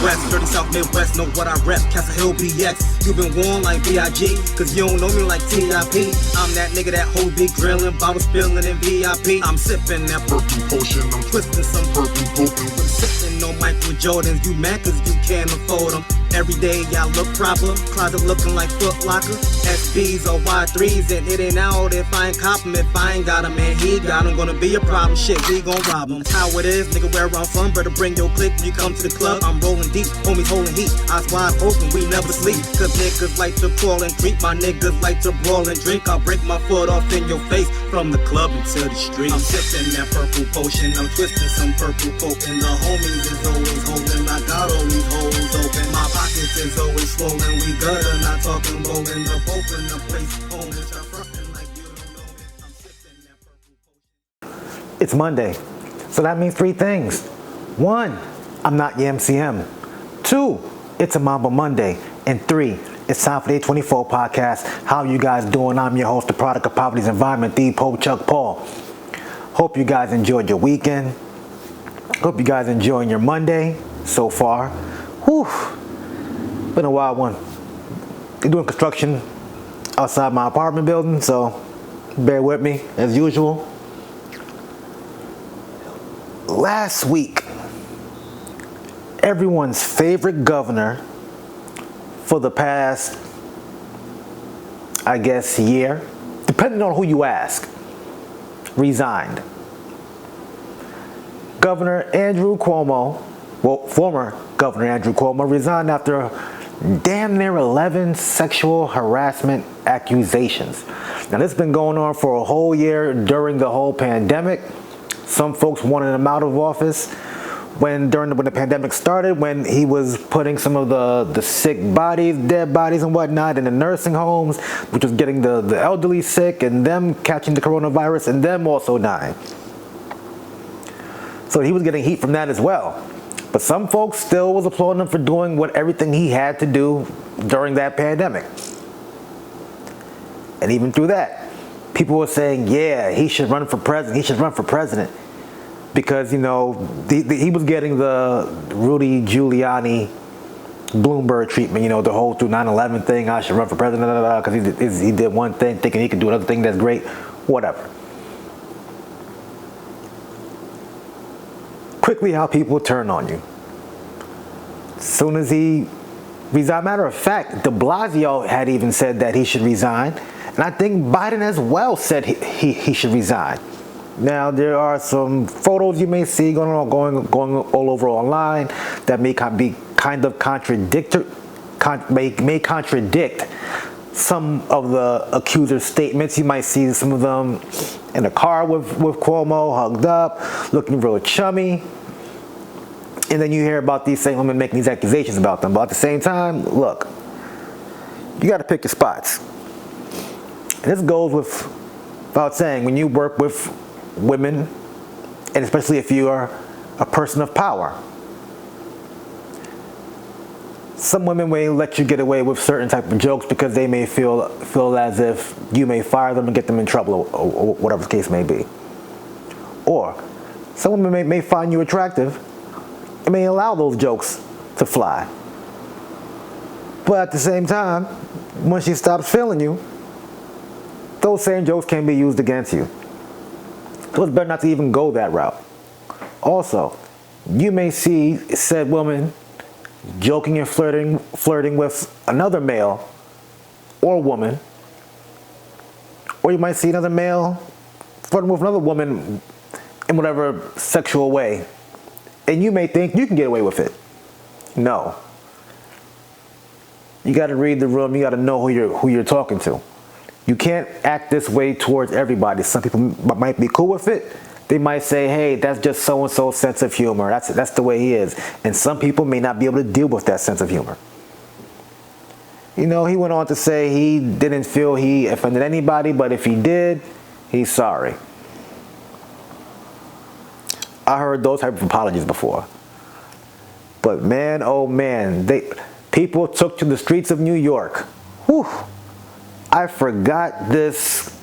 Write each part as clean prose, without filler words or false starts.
West, dirty South Midwest, know what I rep, Castle Hill BX. You been warned like B.I.G., cause you don't know me like T.I.P. I'm that nigga that hold big grillin', bottle spillin' in VIP. I'm sippin' that purple potion, I'm twistin' some purple potion. Sippin' no Michael Jordans, you mad cause you can't afford them. Every day y'all look proper, closet looking like Foot Locker. SBs or Y3s, and it ain't out if I ain't cop 'em. If I ain't got 'em, man, he got 'em. Gonna be a problem, shit, we gon' rob 'em. How it is, nigga, where I'm from, better bring your clique when you come to the club. I'm rolling deep, homies holding heat, eyes wide open, we never sleep. Cause niggas like to crawl and creep, my niggas like to brawl and drink. I'll break my foot off in your face, from the club into the street. I'm sipping that purple potion, I'm twisting some purple coke, and the homies is always holding. I got all these holes open, my pockets is always swollen. We good, I'm not talking rolling up, open the place, holding, start frontin' like you don't know it. I'm sipping that purple potion. It's Monday, so that means three things. One, I'm not your MCM. Two, it's a Mamba Monday. And three, it's time for the 24 podcast. How you guys doing? I'm your host, the product of poverty's environment, the Pope Chuck Paul. Hope you guys enjoyed your weekend. Hope you guys enjoying your Monday so far. Whew, been a wild one. They're doing construction outside my apartment building, so bear with me as usual. Last week, everyone's favorite governor for the past, I guess, year, depending on who you ask, resigned. Governor Andrew Cuomo, well, former Governor Andrew Cuomo, resigned after damn near 11 sexual harassment accusations. Now, this has been going on for a whole year during the whole pandemic. Some folks wanted him out of office when the pandemic started, when he was putting some of the sick bodies, dead bodies and whatnot in the nursing homes, which was getting the elderly sick and them catching the coronavirus and them also dying. So he was getting heat from that as well. But some folks still was applauding him for doing everything he had to do during that pandemic. And even through that, people were saying, yeah, he should run for president. He should run for president. Because, you know, he was getting the Rudy Giuliani Bloomberg treatment, you know, the whole through 9/11 thing, I should run for president, because he did one thing thinking he could do another thing that's great, whatever. Quickly how people turn on you. As soon as he resigned, matter of fact, de Blasio had even said that he should resign. And I think Biden as well said he should resign. Now, there are some photos you may see going all over online that may be kind of may contradict some of the accuser's statements. You might see some of them in a car with Cuomo, hugged up, looking real chummy. And then you hear about these same women making these accusations about them. But at the same time, look, you got to pick your spots. And this goes without saying, when you work with women, and especially if you are a person of power, some women may let you get away with certain type of jokes because they may feel as if you may fire them and get them in trouble, or whatever the case may be. Or some women may find you attractive and may allow those jokes to fly. But at the same time, when she stops feeling you, those same jokes can be used against you. So it's better not to even go that route. Also, you may see said woman joking and flirting with another male or woman, or you might see another male flirting with another woman in whatever sexual way, and you may think you can get away with it. No. You got to read the room. You got to know who you're talking to. You can't act this way towards everybody. Some people might be cool with it. They might say, hey, that's just so-and-so's sense of humor. That's the way he is. And some people may not be able to deal with that sense of humor. You know, he went on to say he didn't feel he offended anybody, but if he did, he's sorry. I heard those type of apologies before. But man, oh man, people took to the streets of New York. Whew. I forgot this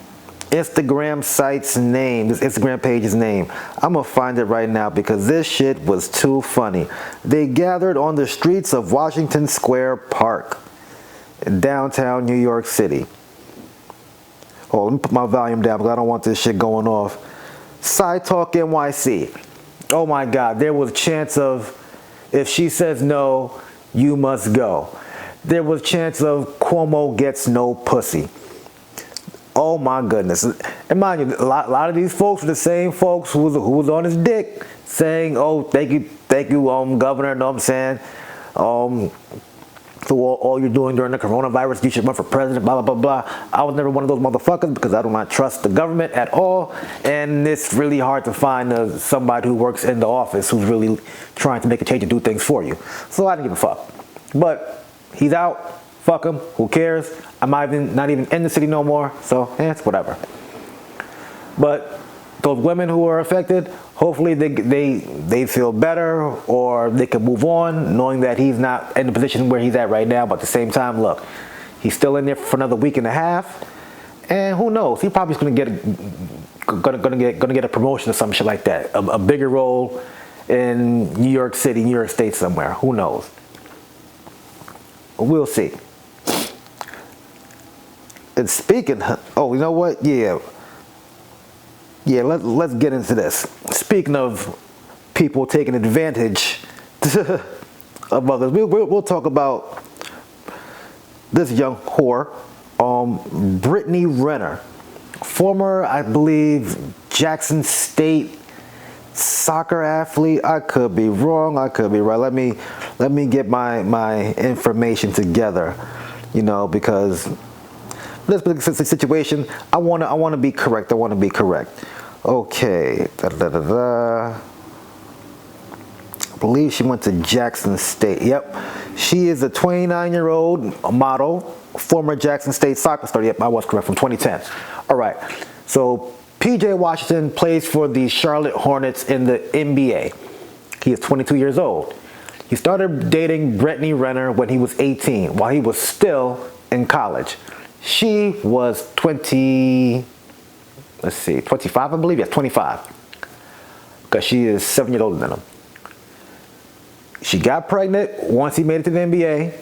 Instagram site's name, this Instagram page's name. I'm gonna find it right now because this shit was too funny. They gathered on the streets of Washington Square Park, downtown New York City. Oh, let me put my volume down because I don't want this shit going off. Side Talk NYC. Oh my God, there was a chance of, if she says no, you must go. There was a chance of Cuomo gets no pussy. Oh my goodness. And mind you, a lot of these folks are the same folks who was on his dick saying, oh, thank you, governor, know what I'm saying? For all you're doing during the coronavirus, you should run for president, blah, blah, blah, blah. I was never one of those motherfuckers because I do not trust the government at all. And it's really hard to find somebody who works in the office who's really trying to make a change and do things for you. So I didn't give a fuck. But he's out. Fuck him. Who cares? I'm not even in the city no more. So, it's whatever. But those women who are affected, hopefully they feel better or they can move on knowing that he's not in the position where he's at right now. But at the same time, look, he's still in there for another week and a half. And who knows? He probably is going to get a promotion or some shit like that. A bigger role in New York City, New York State somewhere. Who knows? We'll see. And speaking, oh, you know what? Yeah, let's get into this. Speaking of people taking advantage of others, we'll talk about this young whore, Brittany Renner, former, I believe, Jackson State soccer athlete. I could be wrong. I could be right. Let me get my information together, because this particular situation, I wanna be correct. Okay. I believe she went to Jackson State. Yep. She is a 29-year-old model, former Jackson State soccer star. Yep, I was correct, from 2010. All right. So PJ Washington plays for the Charlotte Hornets in the NBA. He is 22 years old. He started dating Brittany Renner when he was 18, while he was still in college. She was 25, I believe. Yes, 25. Because she is 7 years older than him. She got pregnant once he made it to the NBA.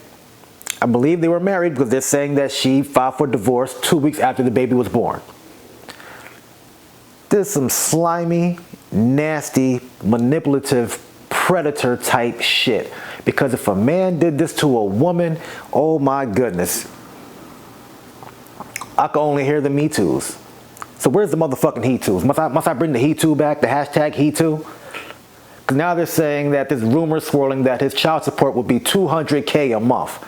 I believe they were married because they're saying that she filed for divorce 2 weeks after the baby was born. This is some slimy, nasty, manipulative, predator type shit. Because if a man did this to a woman, oh my goodness, I can only hear the Me Too's. So where's the motherfucking He Too's? Must I bring the He Too back, the hashtag He Too? Because now they're saying that there's rumors swirling that his child support will be $200K a month.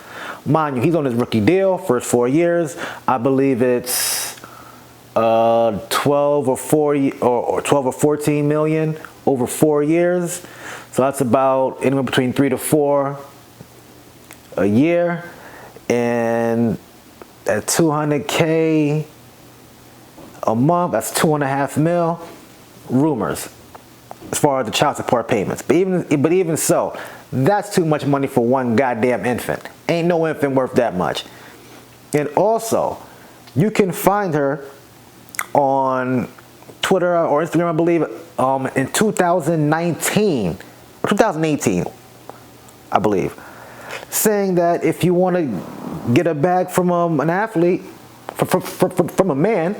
Mind you, he's on his rookie deal, first 4 years. I believe it's 12 or 14 million over 4 years. So that's about anywhere between 3 to 4 a year. And at $200K a month, that's $2.5 million. Rumors as far as the child support payments. But even so, that's too much money for one goddamn infant. Ain't no infant worth that much. And also, you can find her on Twitter or Instagram, I believe, in 2018, I believe, saying that if you want to get a bag from an athlete, from a man,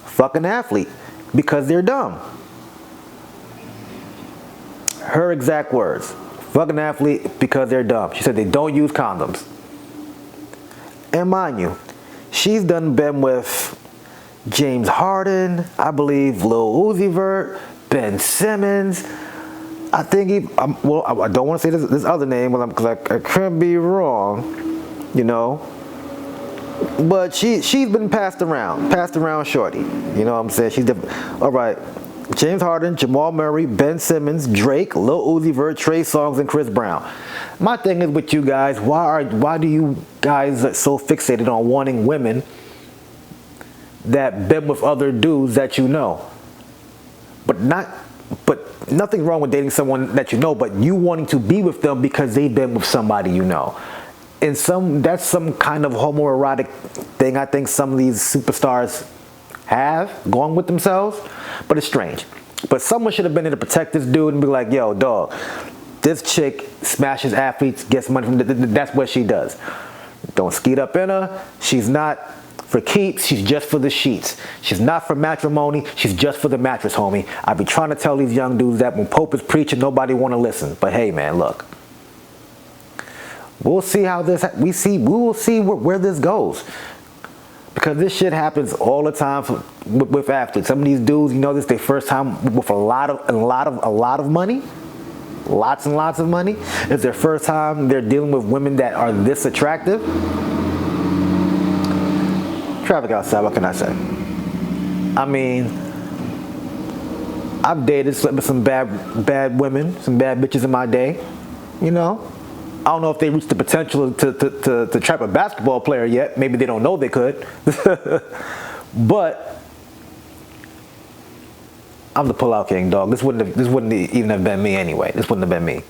fuck an athlete, because they're dumb. Her exact words, fuck an athlete because they're dumb. She said they don't use condoms. And mind you, she's been with James Harden, I believe Lil Uzi Vert, Ben Simmons. I think I don't want to say this other name because I could be wrong, But she's been passed around shorty. You know what I'm saying? She's different. All right. James Harden, Jamal Murray, Ben Simmons, Drake, Lil Uzi Vert, Trey Songz, and Chris Brown. My thing is with you guys, why do you guys so fixated on wanting women that been with other dudes that you know? But nothing wrong with dating someone that you know, but you wanting to be with them because they've been with somebody you know. And that's some kind of homoerotic thing I think some of these superstars have gone with themselves, but it's strange. But someone should have been there to protect this dude and be like, yo, dog, this chick smashes athletes, gets money from that's what she does. Don't skeet up in her. She's not for keeps, she's just for the sheets. She's not for matrimony, she's just for the mattress, homie. I be trying to tell these young dudes that when Pope is preaching, nobody want to listen. But hey, man, look. We'll see how this, we will see where this goes. Because this shit happens all the time with athletes. Some of these dudes, you know, this is their first time with a lot of money. Lots and lots of money. It's their first time they're dealing with women that are this attractive. Traffic outside, what can I say? I mean, I've dated, slept with some bad women, some bad bitches in my day, you know. I don't know if they reached the potential to trap a basketball player yet. Maybe they don't know they could. But I'm the pullout king, dog. This wouldn't even have been me anyway. This wouldn't have been me.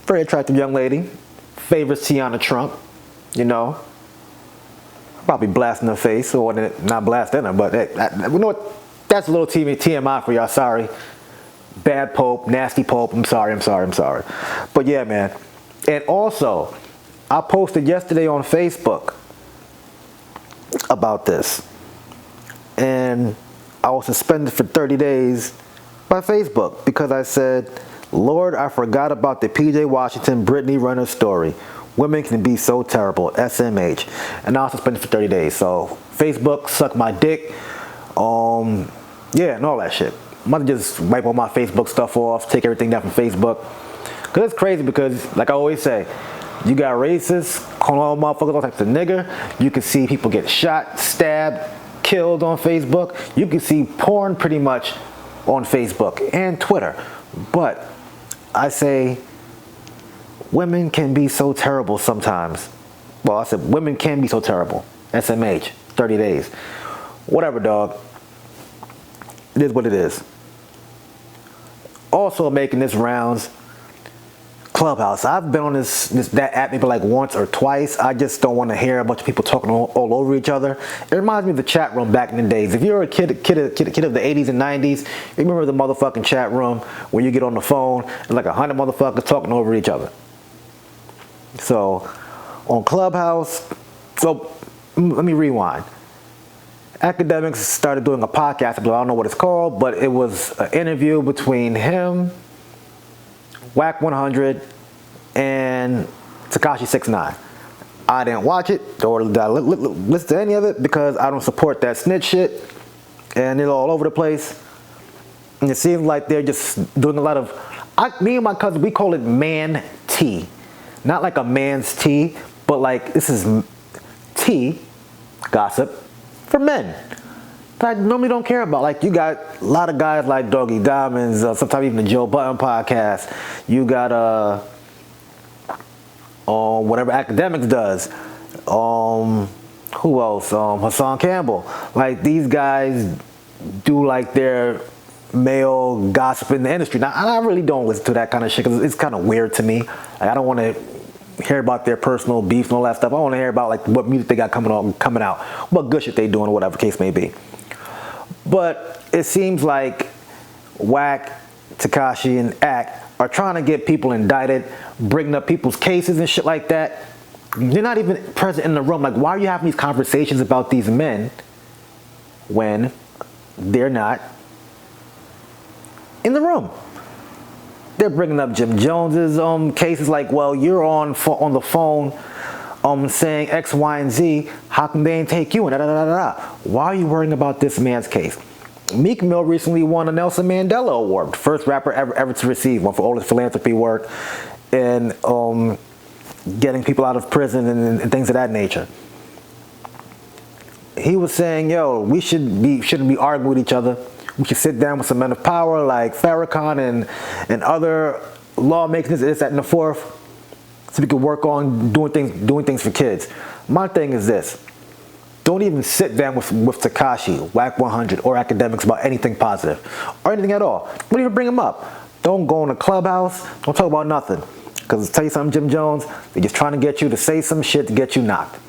Very attractive young lady. Favors Tiana Trump, you know. Probably blasting her face, or not blasting her, but you know what? That's a little TMI for y'all. Sorry. Bad Pope, nasty Pope. I'm sorry. But yeah, man. And also, I posted yesterday on Facebook about this. And I was suspended for 30 days by Facebook because I said, Lord, I forgot about the PJ Washington, Brittany Renner story. Women can be so terrible, SMH. And I was suspended for 30 days. So Facebook, suck my dick. Yeah, and all that shit. I'm about to just wipe all my Facebook stuff off, take everything down from Facebook. Because it's crazy because, like I always say, you got racists, calling all motherfuckers all types of nigger. You can see people get shot, stabbed, killed on Facebook. You can see porn pretty much on Facebook and Twitter. But I say women can be so terrible sometimes. Well, I said women can be so terrible. SMH, 30 days. Whatever, dog. It is what it is. Also making this rounds, Clubhouse. I've been on that app maybe like once or twice. I just don't want to hear a bunch of people talking all over each other. It reminds me of the chat room back in the days. If you're a kid of the 80s and 90s, you remember the motherfucking chat room where you get on the phone and like 100 motherfuckers talking over each other. So on Clubhouse, so let me rewind. Academics started doing a podcast. I don't know what it's called, but it was an interview between him, Wack 100, and Tekashi 6ix9ine. I didn't watch it or listen to any of it because I don't support that snitch shit, and they're all over the place. And it seems like they're just doing a lot of. Me and my cousin, we call it man tea, not like a man's tea, but like this is tea, gossip for men that I normally don't care about. Like you got a lot of guys like Doggy Diamonds, sometimes even the Joe Budden podcast. You got whatever Academics does. Who else? Hassan Campbell. Like these guys do like their male gossip in the industry. Now I really don't listen to that kind of shit because it's kind of weird to me. Like, I don't want to hear about their personal beef and all that stuff. I want to hear about like what music they got coming out, what good shit they doing, or whatever case may be. But it seems like Wack, Tekashi, and Ack are trying to get people indicted, bringing up people's cases and shit like that. They're not even present in the room. Like, why are you having these conversations about these men when they're not in the room? They're bringing up Jim Jones's cases like, well, you're on the phone saying X, Y, and Z. How come they ain't take you? And Why are you worrying about this man's case? Meek Mill recently won a Nelson Mandela Award, first rapper ever to receive one for all his philanthropy work and getting people out of prison and things of that nature. He was saying, yo, we shouldn't be arguing with each other. We should sit down with some men of power like Farrakhan and other lawmakers, this, that, and the fourth, so we can work on doing things for kids. My thing is this. Don't even sit down with Tekashi, Wack 100, or Academics about anything positive or anything at all. Don't even bring them up. Don't go in a Clubhouse. Don't talk about nothing. Because tell you something, Jim Jones, they're just trying to get you to say some shit to get you knocked.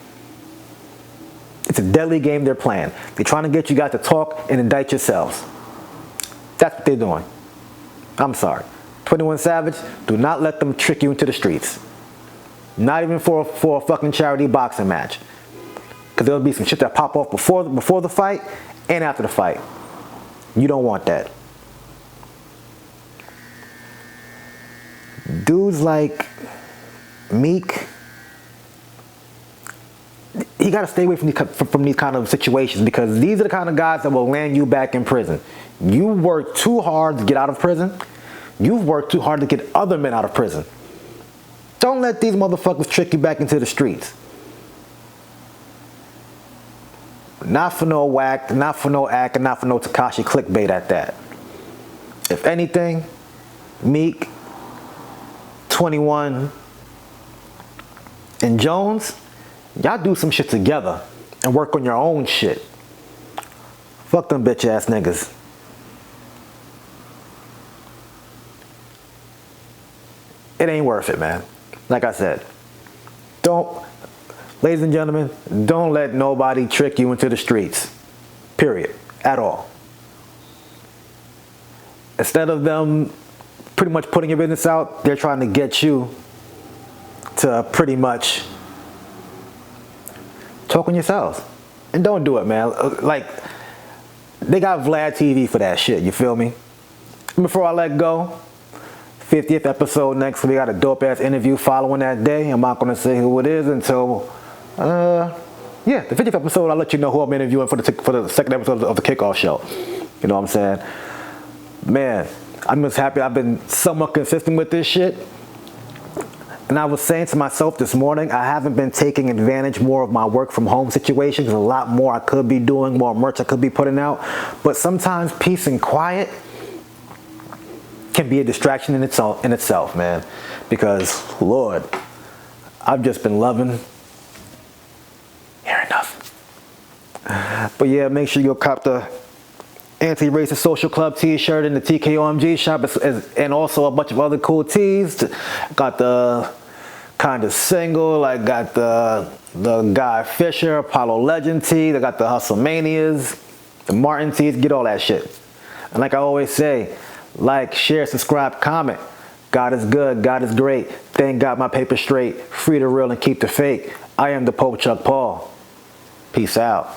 It's a deadly game they're playing. They're trying to get you guys to talk and indict yourselves. That's what they're doing. I'm sorry. 21 Savage, do not let them trick you into the streets. Not even for a fucking charity boxing match. Because there'll be some shit that pop off before the fight and after the fight. You don't want that. Dudes like Meek, you gotta stay away from these kind of situations, because these are the kind of guys that will land you back in prison. You worked too hard to get out of prison. You've worked too hard to get other men out of prison. Don't let these motherfuckers trick you back into the streets. Not for no Wack, not for no Ack, and not for no Tekashi clickbait at that. If anything, Meek, 21, and Jones, y'all do some shit together and work on your own shit. Fuck them bitch ass niggas. It ain't worth it, man. Like I said, ladies and gentlemen, don't let nobody trick you into the streets. Period. At all. Instead of them pretty much putting your business out, they're trying to get you to pretty much talk on yourselves. And don't do it, man. Like, they got Vlad TV for that shit, you feel me? Before I let go, 50th episode next, we got a dope ass interview following that day. I'm not gonna say who it is until the 50th episode. I'll let you know who I'm interviewing for the second episode of the kickoff show. You know what I'm saying? Man, I'm just happy I've been somewhat consistent with this shit. And I was saying to myself this morning, I haven't been taking advantage more of my work from home situation. There's a lot more I could be doing, more merch I could be putting out. But sometimes peace and quiet can be a distraction in itself, man. Because, Lord, I've just been loving hearing nothing. But yeah, make sure you go cop the Anti-Racist Social Club t-shirt in the TKOMG shop, and also a bunch of other cool tees. Got the kind of single, I got the Guy Fisher Apollo Legend tee. I got the Hustlemanias, the Martin tees. Get all that shit. And like I always say, like, share, subscribe, comment. God is good. God is great. Thank God my paper straight. Free the real and keep the fake. I am the Pope Chuck Paul. Peace out.